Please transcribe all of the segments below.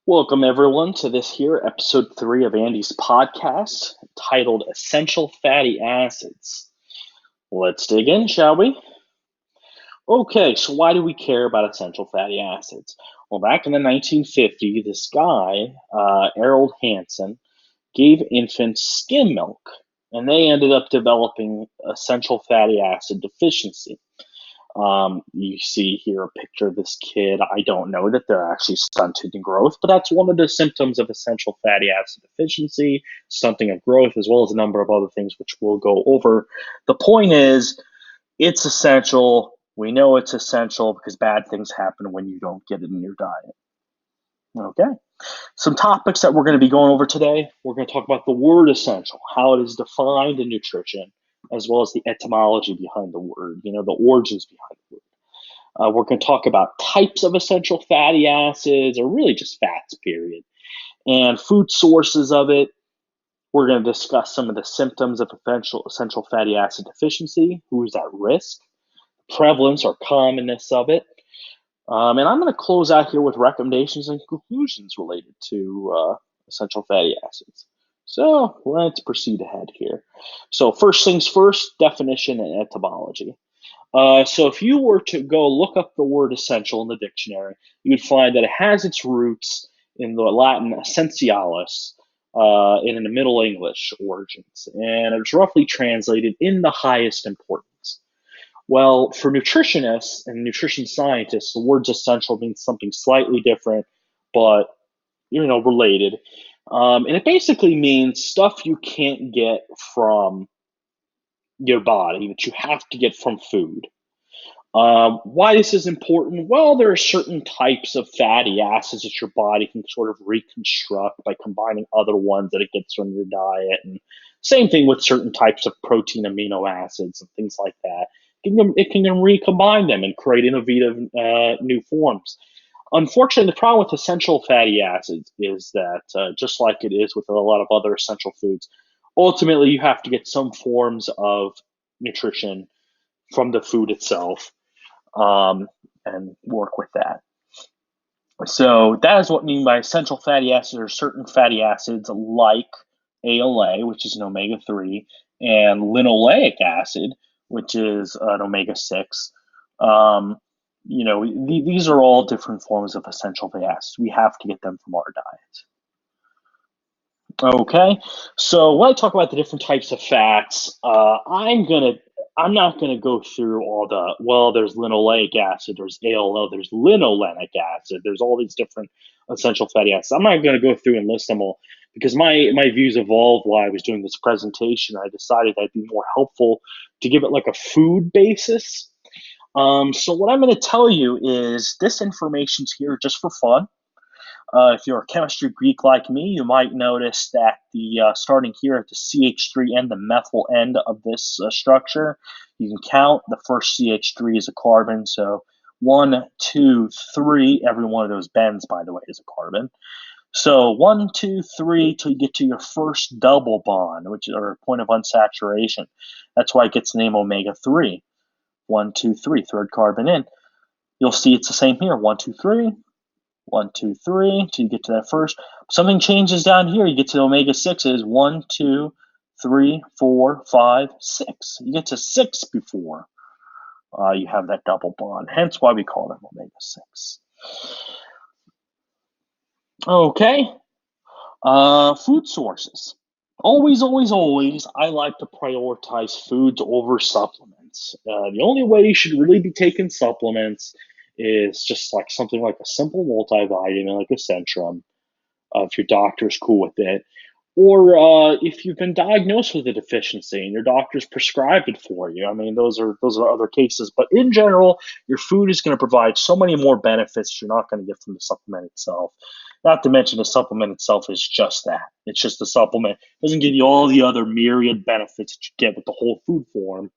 Welcome, everyone, to this here, episode 3 of Andy's podcast titled Essential Fatty Acids. Let's dig in, shall we? Okay, so why do we care about essential fatty acids? Well, back in the 1950s, this guy, Errol Hansen, gave infants skim milk, and they ended up developing essential fatty acid deficiency. You see here a picture of this kid. I don't know that they're actually stunted in growth, but that's one of the symptoms of essential fatty acid deficiency, stunting of growth, as well as a number of other things which we'll go over. The point is, it's essential. We know it's essential because bad things happen when you don't get it in your diet. Okay. Some topics that we're going to be going over today. We're going to talk about the word essential, how it is defined in nutrition, as well as the etymology behind the word, the origins behind the word. We're going to talk about types of essential fatty acids, or really just fats, period, and food sources of it. We're going to discuss some of the symptoms of essential fatty acid deficiency, who's at risk, prevalence or commonness of it. And I'm going to close out here with recommendations and conclusions related to essential fatty acids. So let's proceed ahead here. So first things first, definition and etymology. So if you were to go look up the word essential in the dictionary, you'd find that it has its roots in the Latin essentialis, in the Middle English origins, and it's roughly translated in the highest importance. Well, for nutritionists and nutrition scientists, the word essential means something slightly different, but related. And it basically means stuff you can't get from your body, that you have to get from food. Why this is important? Well, there are certain types of fatty acids that your body can sort of reconstruct by combining other ones that it gets from your diet. And same thing with certain types of protein amino acids and things like that. It can recombine them and create innovative new forms. Unfortunately, the problem with essential fatty acids is that, just like it is with a lot of other essential foods, ultimately you have to get some forms of nutrition from the food itself, and work with that. So that is what I mean by essential fatty acids, or certain fatty acids like ALA, which is an omega-3, and linoleic acid, which is an omega-6. These are all different forms of essential fatty acids. We have to get them from our diet. Okay, so when I talk about the different types of fats, I'm not gonna go through all there's linoleic acid, there's ALO, there's linolenic acid, there's all these different essential fatty acids. I'm not gonna go through and list them all because my views evolved while I was doing this presentation. I decided that'd be more helpful to give it like a food basis. So what I'm gonna tell you is this information's here just for fun. If you're a chemistry geek like me, you might notice that the starting here at the CH3 end, the methyl end of this structure, you can count the first CH3 is a carbon. So 1, 2, 3, every one of those bends, by the way, is a carbon. So 1, 2, 3 till you get to your first double bond, which is a point of unsaturation. That's why it gets the name omega-3. 1, 2, 3, third carbon in. You'll see it's the same here. 1, 2, 3. 1, 2, 3 till you get to that first. Something changes down here. You get to omega-6s. 1, 2, 3, 4, 5, 6. You get to 6 before you have that double bond. Hence why we call them omega-6. Okay. Food sources. Always, always, always, I like to prioritize foods over supplements. The only way you should really be taking supplements is just like something like a simple multivitamin, like a Centrum, if your doctor's cool with it, or if you've been diagnosed with a deficiency and your doctor's prescribed it for you. I mean, those are other cases, but in general, your food is going to provide so many more benefits you're not going to get from the supplement itself. Not to mention the supplement itself is just that. It's just a supplement. It doesn't give you all the other myriad benefits that you get with the whole food form,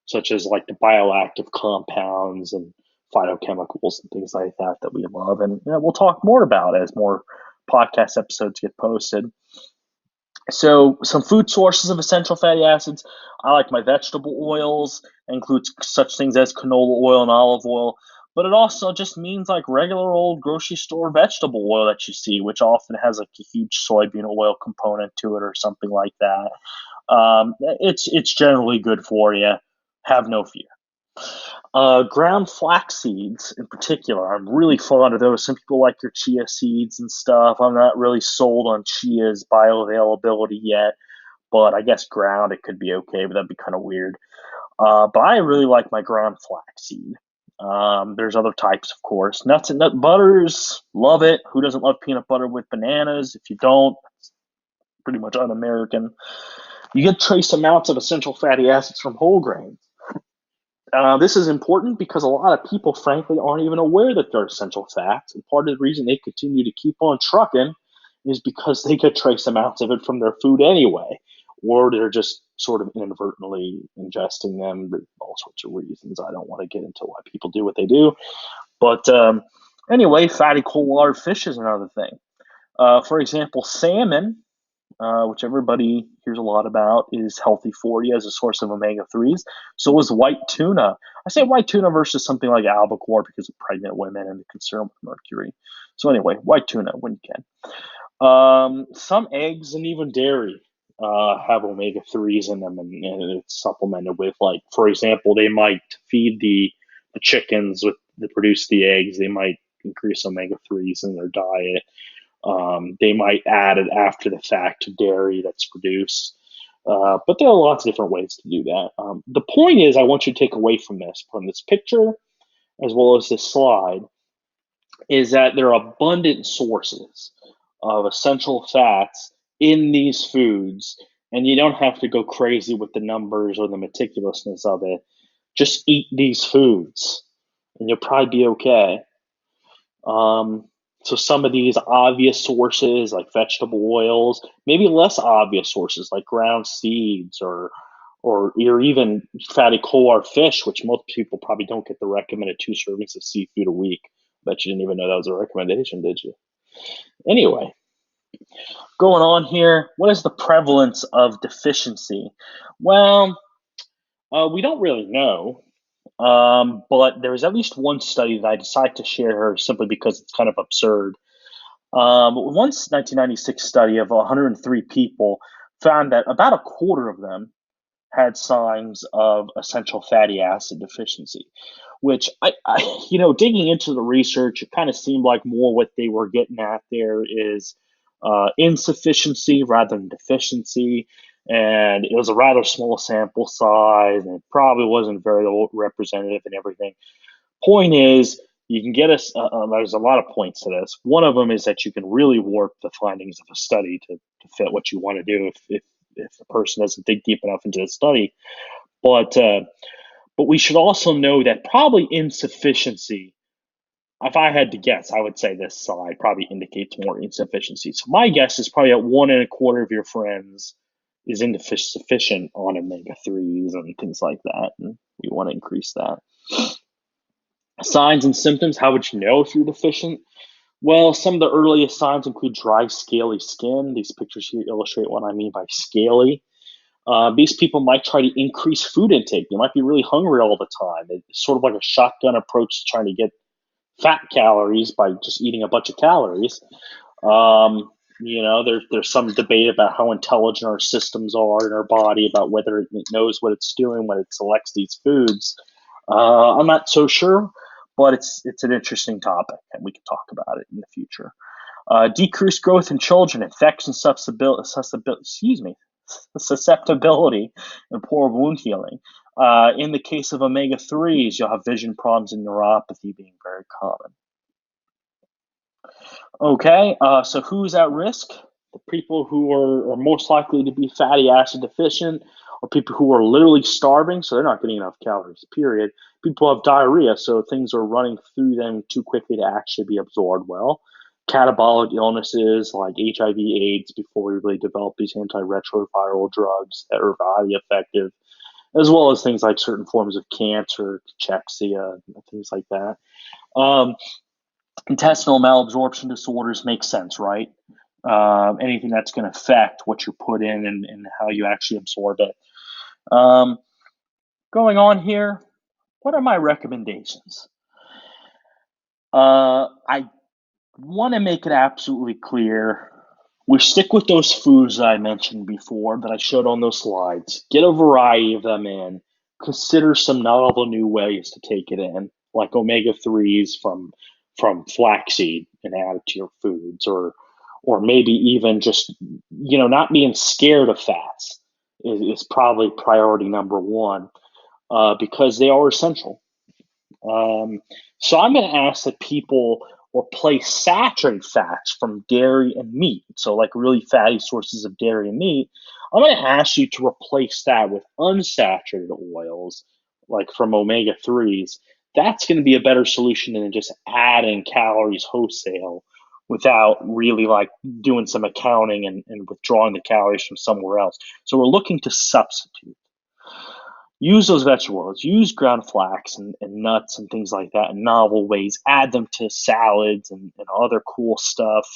such as like the bioactive compounds and phytochemicals and things like that we love. And we'll talk more about as more podcast episodes get posted. So some food sources of essential fatty acids. I like my vegetable oils. That includes such things as canola oil and olive oil. but it also just means like regular old grocery store vegetable oil that you see, which often has like a huge soybean oil component to it or something like that. It's generally good for you. Have no fear. Ground flax seeds in particular, I'm really fond of those. Some people like your chia seeds and stuff. I'm not really sold on chia's bioavailability yet, but I guess ground it could be okay, but that'd be kind of weird. But I really like my ground flaxseed. There's other types, of course. Nuts and nut butters, love it. Who doesn't love peanut butter with bananas? If you don't, it's pretty much un-American. You get trace amounts of essential fatty acids from whole grains. This is important because a lot of people, frankly, aren't even aware that they're essential fats. And part of the reason they continue to keep on trucking is because they get trace amounts of it from their food anyway, or they're just sort of inadvertently ingesting them for all sorts of reasons. I don't want to get into why people do what they do. But anyway, fatty cold water fish is another thing. For example, salmon, which everybody hears a lot about, is healthy for you as a source of omega-3s. So is white tuna. I say white tuna versus something like albacore because of pregnant women and the concern with mercury. So anyway, white tuna when you can. Some eggs and even dairy have omega-3s in them, and it's supplemented with, like, for example, they might feed the chickens with that produce the eggs. They might increase omega-3s in their diet. They might add it after the fact to dairy that's produced. But there are lots of different ways to do that. The point is, I want you to take away from this picture, as well as this slide, is that there are abundant sources of essential fats in these foods, and you don't have to go crazy with the numbers or the meticulousness of it. Just eat these foods, and you'll probably be okay. So some of these obvious sources, like vegetable oils, maybe less obvious sources like ground seeds or even fatty cold fish, which most people probably don't get the recommended 2 servings of seafood a week. Bet you didn't even know that was a recommendation, did you? Anyway, going on here, what is the prevalence of deficiency? Well, we don't really know. But there was at least one study that I decided to share here simply because it's kind of absurd. One 1996 study of 103 people found that about a quarter of them had signs of essential fatty acid deficiency, which digging into the research, it kind of seemed like more what they were getting at there is insufficiency rather than deficiency. And it was a rather small sample size, and it probably wasn't very representative and everything. Point is, you can get us. There's a lot of points to this. One of them is that you can really warp the findings of a study to fit what you want to do if the person doesn't dig deep enough into the study. But we should also know that probably insufficiency. If I had to guess, I would say this slide probably indicates more insufficiency. So my guess is probably that 1.25 of your friends is insufficient on omega-3s and things like that, and we want to increase that. Signs and symptoms, how would you know if you're deficient? Well, some of the earliest signs include dry, scaly skin. These pictures here illustrate what I mean by scaly. These people might try to increase food intake. They might be really hungry all the time. It's sort of like a shotgun approach to trying to get fat calories by just eating a bunch of calories. There's some debate about how intelligent our systems are in our body, about whether it knows what it's doing when it selects these foods. I'm not so sure, but it's an interesting topic, and we can talk about it in the future. Decreased growth in children, infection susceptibility, and poor wound healing. In the case of omega-3s, you'll have vision problems and neuropathy being very common. Okay, so who's at risk? The people who are most likely to be fatty acid deficient, or people who are literally starving, so they're not getting enough calories, period. People have diarrhea, so things are running through them too quickly to actually be absorbed well. Catabolic illnesses like HIV, AIDS, before we really develop these antiretroviral drugs that are highly effective, as well as things like certain forms of cancer, cachexia, things like that. Intestinal malabsorption disorders make sense, right? Anything that's going to affect what you put in and how you actually absorb it. Going on here, what are my recommendations? I want to make it absolutely clear. We stick with those foods that I mentioned before that I showed on those slides. Get a variety of them in. Consider some novel new ways to take it in, like omega threes from flaxseed and add it to your foods, or maybe even just not being scared of fats is probably priority number one because they are essential. Um, so I'm going to ask that people replace saturated fats from dairy and meat. So, like really fatty sources of dairy and meat. I'm going to ask you to replace that with unsaturated oils, like from omega 3s. That's going to be a better solution than just adding calories wholesale without really like doing some accounting and withdrawing the calories from somewhere else. So, we're looking to substitute. Use those vegetable oils, use ground flax and nuts and things like that in novel ways. Add them to salads and other cool stuff.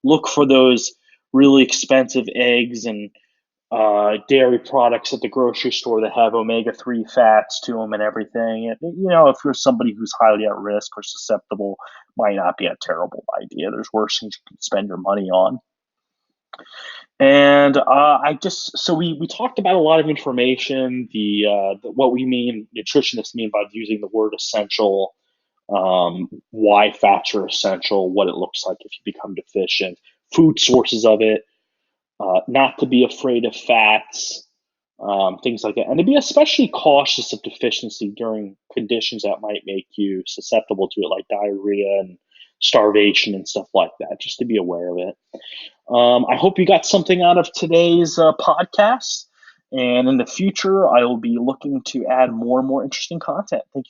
Look for those really expensive eggs and dairy products at the grocery store that have omega 3 fats to them and everything. And, if you're somebody who's highly at risk or susceptible, might not be a terrible idea. There's worse things you can spend your money on. And so we talked about a lot of information, what we mean, nutritionists mean by using the word essential, why fats are essential, what it looks like if you become deficient, food sources of it, not to be afraid of fats, things like that, and to be especially cautious of deficiency during conditions that might make you susceptible to it, like diarrhea and starvation and stuff like that, just to be aware of it. I hope you got something out of today's podcast. And in the future, I will be looking to add more and more interesting content. Thank you.